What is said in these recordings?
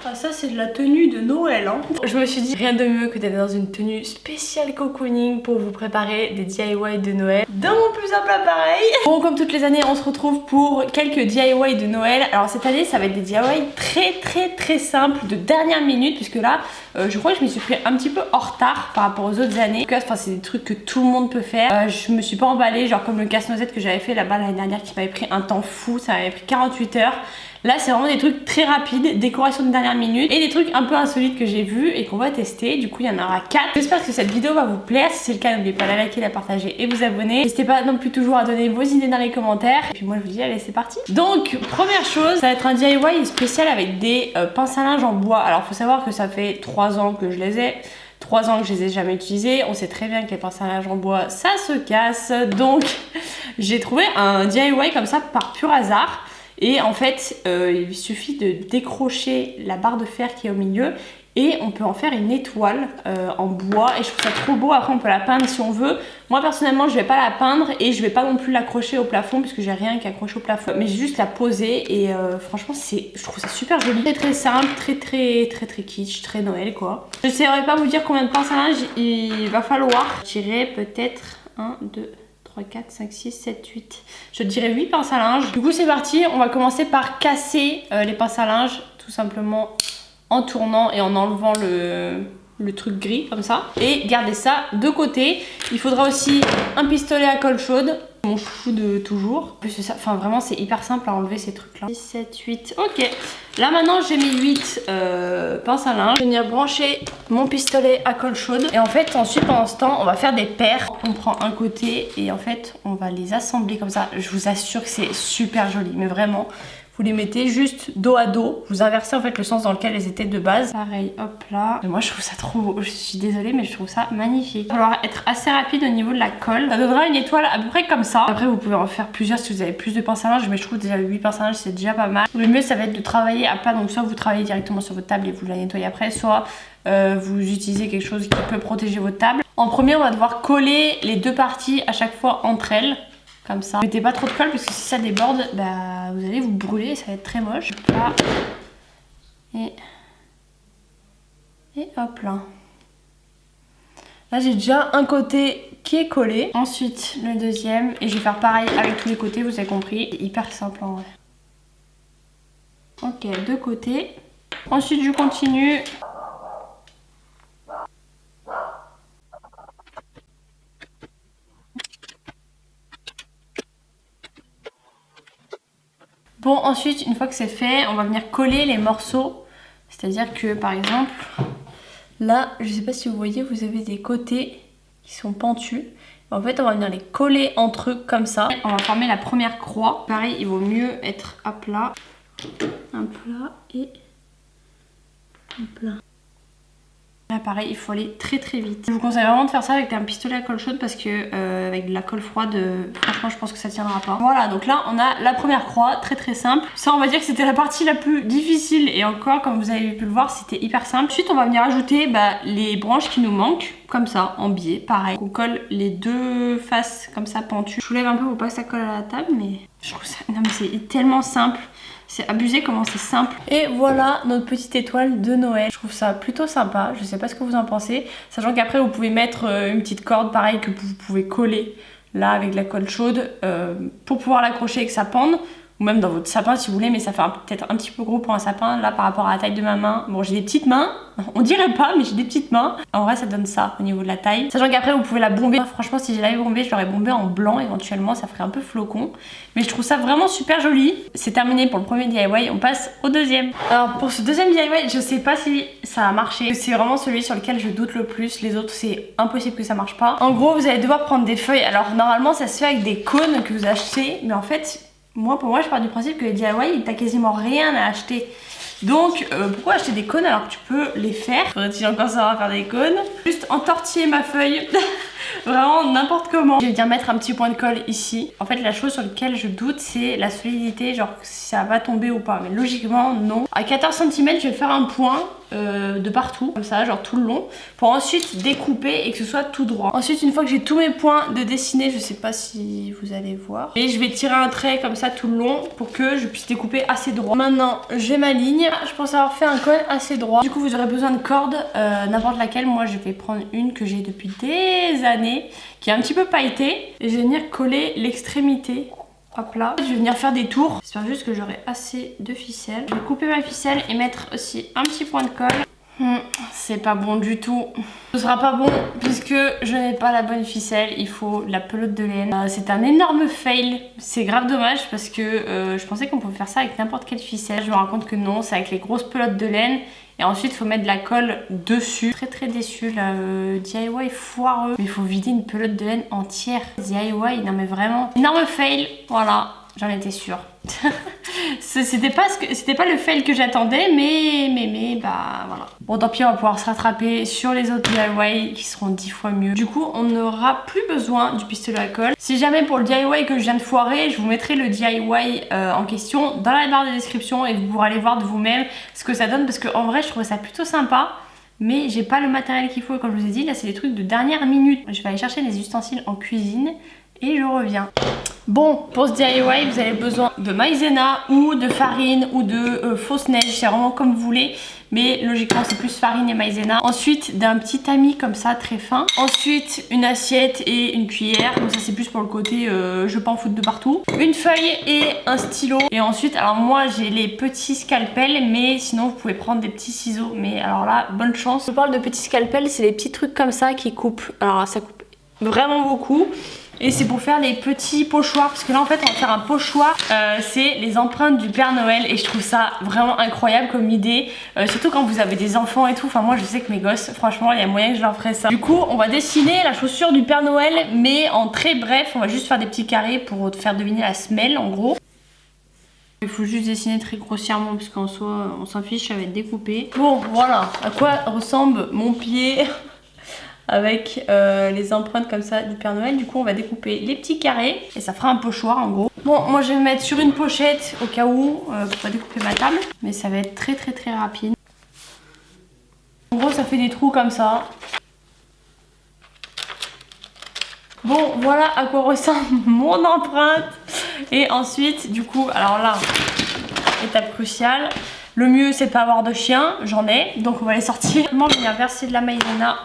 Ah, ça c'est de la tenue de Noël hein. Je me suis dit rien de mieux que d'être dans une tenue spéciale cocooning pour vous préparer des DIY de Noël dans mon plus simple appareil. Bon, comme toutes les années on se retrouve pour quelques DIY de Noël. Alors cette année ça va être des DIY très simples de dernière minute, puisque là je crois que je me suis pris un petit peu en retard par rapport aux autres années. En tout cas, enfin, c'est des trucs que tout le monde peut faire. Je me suis pas emballée, genre comme le casse-noisette que j'avais fait là-bas l'année dernière qui m'avait pris un temps fou, ça m'avait pris 48 heures. Là c'est vraiment des trucs très rapides, décoration de dernière minute et des trucs un peu insolites que j'ai vus et qu'on va tester. Du coup il y en aura 4. J'espère que cette vidéo va vous plaire. Si c'est le cas, n'oubliez pas de la liker, la partager et vous abonner. N'hésitez pas non plus toujours à donner vos idées dans les commentaires. Et puis moi je vous dis allez, c'est parti. Donc première chose, ça va être un DIY spécial avec des pinces à linge en bois. Alors faut savoir que ça fait 3 ans que je les ai. 3 ans que je les ai jamais utilisés. On sait très bien que les pinces à linge en bois ça se casse. Donc j'ai trouvé un DIY comme ça par pur hasard. Et en fait, il suffit de décrocher la barre de fer qui est au milieu et on peut en faire une étoile en bois. Et je trouve ça trop beau. Après, on peut la peindre si on veut. Moi, personnellement, je vais pas la peindre et je vais pas non plus l'accrocher au plafond puisque j'ai rien qui accroche au plafond. Mais juste la poser et franchement, je trouve ça super joli. Très simple, très kitsch, très Noël quoi. Je ne saurais pas vous dire combien de pinces à linge il va falloir. Je dirais peut-être 1, 2... 3, 4, 5, 6, 7, 8. Je dirais 8 pinces à linge. Du coup c'est parti, on va commencer par casser les pinces à linge tout simplement en tournant et en enlevant le truc gris comme ça. Et garder ça de côté. Il faudra aussi un pistolet à colle chaude. Mon chouchou de toujours. En plus c'est ça, enfin vraiment c'est hyper simple à enlever ces trucs là. 6, 7, 8, ok. Là maintenant j'ai mis 8 pinces à linge. Je vais venir brancher mon pistolet à colle chaude. Et en fait ensuite pendant ce temps on va faire des paires. On prend un côté et en fait on va les assembler comme ça. Je vous assure que c'est super joli, mais vraiment. Vous les mettez juste dos à dos. Vous inversez en fait le sens dans lequel elles étaient de base. Pareil, hop là. Et moi je trouve ça trop beau. Je suis désolée mais je trouve ça magnifique. Il va falloir être assez rapide au niveau de la colle. Ça donnera une étoile à peu près comme ça. Après vous pouvez en faire plusieurs si vous avez plus de pinces à linge. Mais je trouve déjà 8 pinces à linge c'est déjà pas mal. Le mieux ça va être de travailler à plat. Donc soit vous travaillez directement sur votre table et vous la nettoyez après. Soit vous utilisez quelque chose qui peut protéger votre table. En premier on va devoir coller les deux parties à chaque fois entre elles. Comme ça. Mettez pas trop de colle parce que si ça déborde, bah, vous allez vous brûler et ça va être très moche. Là. Et hop là. Là j'ai déjà un côté qui est collé. Ensuite le deuxième. Et je vais faire pareil avec tous les côtés, vous avez compris. C'est hyper simple en vrai. Ok, deux côtés. Ensuite je continue. Bon, ensuite, une fois que c'est fait, on va venir coller les morceaux. C'est-à-dire que, par exemple, là, je sais pas si vous voyez, vous avez des côtés qui sont pentus. En fait, on va venir les coller entre eux comme ça. On va former la première croix. Pareil, il vaut mieux être à plat. Un plat et un plat. Là pareil, il faut aller très vite. Je vous conseille vraiment de faire ça avec un pistolet à colle chaude parce que avec de la colle froide, franchement je pense que ça tiendra pas. Voilà, donc là on a la première croix, très simple. Ça on va dire que c'était la partie la plus difficile et encore comme vous avez pu le voir c'était hyper simple. Ensuite on va venir ajouter les branches qui nous manquent, comme ça, en biais, pareil. On colle les deux faces comme ça pentues. Je soulève un peu pour pas que ça colle à la table mais je trouve ça, non mais c'est tellement simple. C'est abusé comment c'est simple. Et voilà notre petite étoile de Noël. Je trouve ça plutôt sympa. Je sais pas ce que vous en pensez. Sachant qu'après vous pouvez mettre une petite corde pareil que vous pouvez coller là avec la colle chaude pour pouvoir l'accrocher et que ça pende. Ou même dans votre sapin si vous voulez, mais ça fait peut-être un petit peu gros pour un sapin. Là par rapport à la taille de ma main, bon j'ai des petites mains, on dirait pas mais j'ai des petites mains. En vrai ça donne ça au niveau de la taille. Sachant qu'après vous pouvez la bomber. Franchement si je l'avais bombée, je l'aurais bombée en blanc éventuellement, ça ferait un peu flocon. Mais je trouve ça vraiment super joli. C'est terminé pour le premier DIY, on passe au deuxième. Alors pour ce deuxième DIY, je sais pas si ça a marché. C'est vraiment celui sur lequel je doute le plus. Les autres c'est impossible que ça marche pas. En gros vous allez devoir prendre des feuilles. Alors normalement ça se fait avec des cônes que vous achetez, mais en fait pour moi je pars du principe que les DIY t'as quasiment rien à acheter. Donc pourquoi acheter des cônes alors que tu peux les faire? Faudrait-il encore savoir faire des cônes? Juste entortiller ma feuille. Vraiment n'importe comment. Je vais bien mettre un petit point de colle ici. En fait la chose sur laquelle je doute c'est la solidité, genre si ça va tomber ou pas. Mais logiquement non. À 14 cm je vais faire un point de partout, comme ça, genre tout le long, pour ensuite découper et que ce soit tout droit. Ensuite, une fois que j'ai tous mes points de dessiner, je sais pas si vous allez voir, et je vais tirer un trait comme ça tout le long pour que je puisse découper assez droit. Maintenant, j'ai ma ligne. Je pense avoir fait un col assez droit. Du coup, vous aurez besoin de cordes, n'importe laquelle. Moi, je vais prendre une que j'ai depuis des années, qui est un petit peu pailletée, et je vais venir coller l'extrémité. Hop là, je vais venir faire des tours. J'espère juste que j'aurai assez de ficelle. Je vais couper ma ficelle et mettre aussi un petit point de colle. C'est pas bon du tout. Ce sera pas bon puisque je n'ai pas la bonne ficelle. Il faut la pelote de laine. C'est un énorme fail. C'est grave dommage parce que je pensais qu'on pouvait faire ça avec n'importe quelle ficelle. Je me rends compte que non, c'est avec les grosses pelotes de laine. Et ensuite, il faut mettre de la colle dessus. Très déçue là. DIY foireux. Mais il faut vider une pelote de laine entière. DIY, non mais vraiment. Énorme fail. Voilà, j'en étais sûre. C'était pas le fail que j'attendais, mais bah voilà. Bon, tant pis, on va pouvoir se rattraper sur les autres DIY qui seront 10 fois mieux. Du coup, on n'aura plus besoin du pistolet à colle. Si jamais pour le DIY que je viens de foirer, je vous mettrai le DIY en question dans la barre de description et vous pourrez aller voir de vous-même ce que ça donne parce qu'en vrai, je trouve ça plutôt sympa. Mais j'ai pas le matériel qu'il faut et comme je vous ai dit, là c'est des trucs de dernière minute. Je vais aller chercher les ustensiles en cuisine et je reviens. Bon, pour ce DIY, vous avez besoin de maïzena ou de farine ou de fausse neige, c'est vraiment comme vous voulez. Mais logiquement, c'est plus farine et maïzena. Ensuite, d'un petit tamis comme ça, très fin. Ensuite, une assiette et une cuillère. Donc ça, c'est plus pour le côté je peux en foutre de partout. Une feuille et un stylo. Et ensuite, alors moi, j'ai les petits scalpels. Mais sinon, vous pouvez prendre des petits ciseaux. Mais alors là, bonne chance. Je parle de petits scalpels, c'est les petits trucs comme ça qui coupent. Alors ça coupe vraiment beaucoup. Et c'est pour faire les petits pochoirs, parce que là en fait on va faire un pochoir, c'est les empreintes du Père Noël et je trouve ça vraiment incroyable comme idée, surtout quand vous avez des enfants et tout. Enfin moi je sais que mes gosses, franchement il y a moyen que je leur ferai ça. Du coup on va dessiner la chaussure du Père Noël mais en très bref, on va juste faire des petits carrés pour faire deviner la semelle en gros. Il faut juste dessiner très grossièrement parce qu'en soi on s'en fiche, ça va être découpé. Bon voilà à quoi ressemble mon pied avec les empreintes comme ça du Père Noël. Du coup on va découper les petits carrés et ça fera un pochoir en gros. Bon moi je vais me mettre sur une pochette au cas où pour pas découper ma table, mais ça va être très rapide. En gros ça fait des trous comme ça. Bon voilà à quoi ressemble mon empreinte. Et ensuite du coup alors là, étape cruciale, le mieux c'est de pas avoir de chien, j'en ai donc on va les sortir. Moi je vais venir verser de la maïzena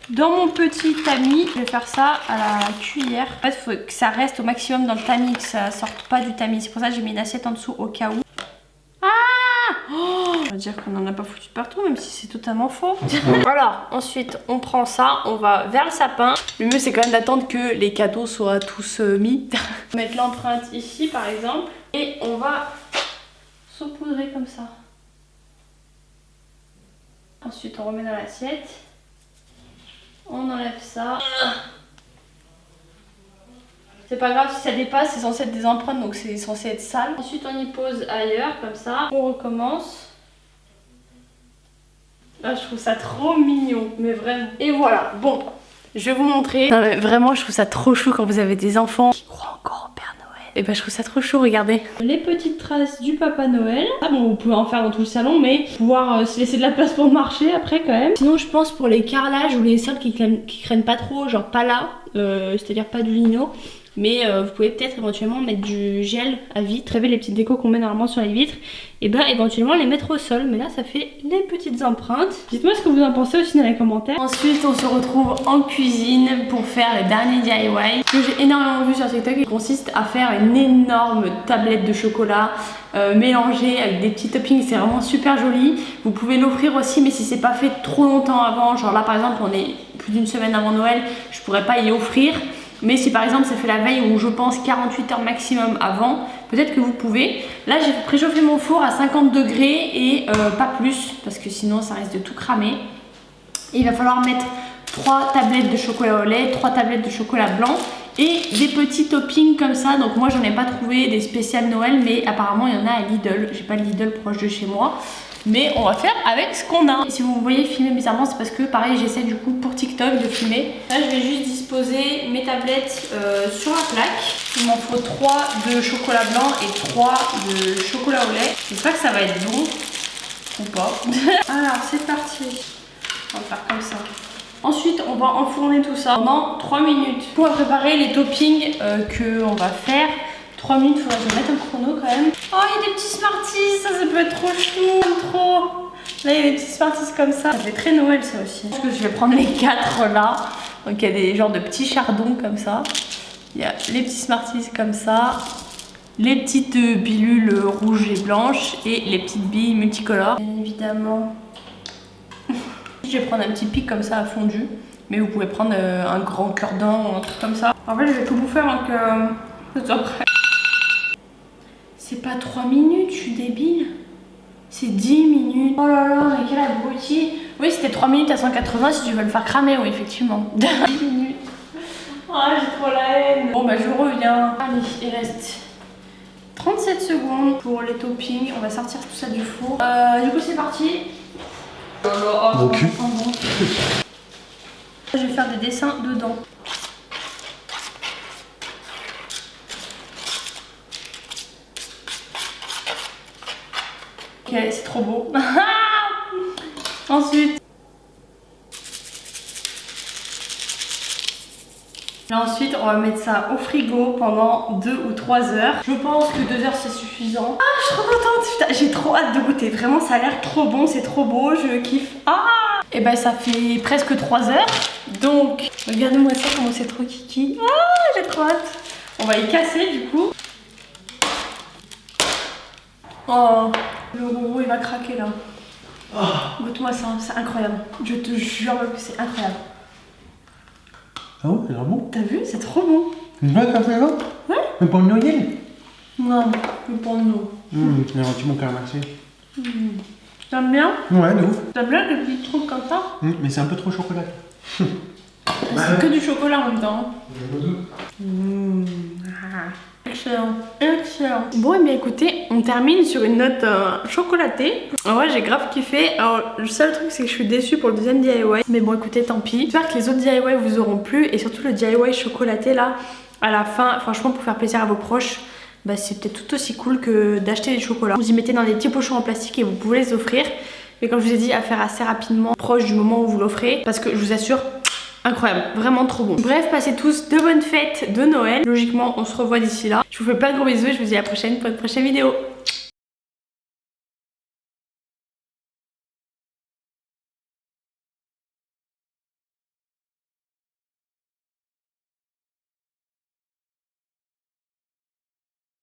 dans mon petit tamis. Je vais faire ça à la cuillère. En fait, il faut que ça reste au maximum dans le tamis, que ça sorte pas du tamis. C'est pour ça que j'ai mis une assiette en dessous au cas où. Ah oh, on va dire qu'on n'en a pas foutu partout, même si c'est totalement faux. Voilà, ensuite on prend ça, on va vers le sapin. Le mieux c'est quand même d'attendre que les cadeaux soient tous mis. On va mettre l'empreinte ici par exemple. Et on va saupoudrer comme ça. Ensuite on remet dans l'assiette. On enlève ça. C'est pas grave si ça dépasse, c'est censé être des empreintes donc c'est censé être sale. Ensuite on y pose ailleurs comme ça. On recommence. Là je trouve ça trop mignon, mais vraiment. Et voilà, bon, je vais vous montrer. Non mais vraiment je trouve ça trop chou quand vous avez des enfants qui croient encore au Père Noël. Et bah je trouve ça trop chou, regardez. Les petites traces du Papa Noël. Ah bon vous pouvez en faire dans tout le salon mais pouvoir se laisser de la place pour marcher après quand même. Sinon je pense pour les carrelages ou les sols qui craignent pas trop, genre pas là, c'est-à-dire pas du lino. Mais vous pouvez peut-être éventuellement mettre du gel à vitre. Vous savez les petites décos qu'on met normalement sur les vitres. Et ben éventuellement les mettre au sol. Mais là ça fait les petites empreintes. Dites-moi ce que vous en pensez aussi dans les commentaires. Ensuite on se retrouve en cuisine pour faire le dernier DIY que j'ai énormément vu sur TikTok. Il consiste à faire une énorme tablette de chocolat mélangée avec des petits toppings. C'est vraiment super joli. Vous pouvez l'offrir aussi mais si c'est pas fait trop longtemps avant. Genre là par exemple on est plus d'une semaine avant Noël. Je pourrais pas y offrir. Mais si par exemple ça fait la veille ou je pense 48 heures maximum avant, peut-être que vous pouvez. Là j'ai préchauffé mon four à 50 degrés et pas plus parce que sinon ça risque de tout cramer. Et il va falloir mettre 3 tablettes de chocolat au lait, 3 tablettes de chocolat blanc et des petits toppings comme ça. Donc moi j'en ai pas trouvé des spéciales Noël mais apparemment il y en a à Lidl. J'ai pas de Lidl proche de chez moi. Mais on va faire avec ce qu'on a. Et si vous me voyez filmer bizarrement, c'est parce que pareil j'essaie du coup pour TikTok de filmer. Là je vais juste disposer mes tablettes sur la plaque. Il m'en faut 3 de chocolat blanc et 3 de chocolat au lait. J'espère que ça va être bon. Ou pas. Alors c'est parti. On va faire comme ça. Ensuite on va enfourner tout ça pendant 3 minutes. Pour préparer les toppings qu'on va faire. 3 minutes, il faudrait que je mette un chrono quand même. Oh, il y a des petits Smarties, ça peut être trop chou, trop. Là, il y a des petits Smarties comme ça. Ça fait très Noël, ça aussi. Je pense que je vais prendre les 4 là. Donc, il y a des genres de petits chardons comme ça. Il y a les petits Smarties comme ça. Les petites pilules rouges et blanches. Et les petites billes multicolores. Bien évidemment. Je vais prendre un petit pic comme ça à fondu. Mais vous pouvez prendre un grand cure-dent ou un truc comme ça. En fait, je vais tout bouffer avant que ce soit prêt. C'est pas 3 minutes, je suis débile. C'est 10 minutes. Oh là là, mais quel abruti. Oui, c'était 3 minutes à 180 si tu veux le faire cramer, oui, effectivement. 10 minutes. Ah, j'ai trop la haine. Bon, bah, je reviens. Allez, il reste 37 secondes pour les toppings. On va sortir tout ça du four. Du coup, c'est parti. Mon cul. Je vais faire des dessins dedans. Ok, c'est trop beau. Ensuite. Là, ensuite, on va mettre ça au frigo pendant 2 ou 3 heures. Je pense que 2 heures c'est suffisant. Ah, je suis trop contente. Putain, j'ai trop hâte de goûter. Vraiment, ça a l'air trop bon, c'est trop beau. Je kiffe. Ah! Et ben, ça fait presque 3 heures. Donc, regardez-moi ça, comment c'est trop kiki. Ah, j'ai trop hâte. On va y casser du coup. Oh, le gros il va craquer là. Oh. Goûte-moi ça, c'est incroyable. Je te jure que c'est incroyable. Ah ouais, c'est bon. T'as vu, c'est trop bon. Tu vois comme ça? Ouais. Mais pour le Noël? Non, le pour nous. C'est un petit bon carnassé. T'aimes bien? Ouais, de ouf. T'aimes bien les petits trucs comme ça? Mais c'est un peu trop chocolat. C'est que du chocolat en même temps. Excellent, excellent. Bon, et bien écoutez, on termine sur une note chocolatée. Ouais, j'ai grave kiffé. Alors, le seul truc, c'est que je suis déçue pour le deuxième DIY. Mais bon, écoutez, tant pis. J'espère que les autres DIY vous auront plu. Et surtout le DIY chocolaté là, à la fin, franchement, pour faire plaisir à vos proches, bah, c'est peut-être tout aussi cool que d'acheter des chocolats. Vous y mettez dans des petits pochons en plastique et vous pouvez les offrir. Mais comme je vous ai dit, à faire assez rapidement, proche du moment où vous l'offrez. Parce que je vous assure, incroyable, vraiment trop bon. Bref, passez tous de bonnes fêtes de Noël. Logiquement, on se revoit d'ici là. Je vous fais plein de gros bisous et je vous dis à la prochaine pour une prochaine vidéo.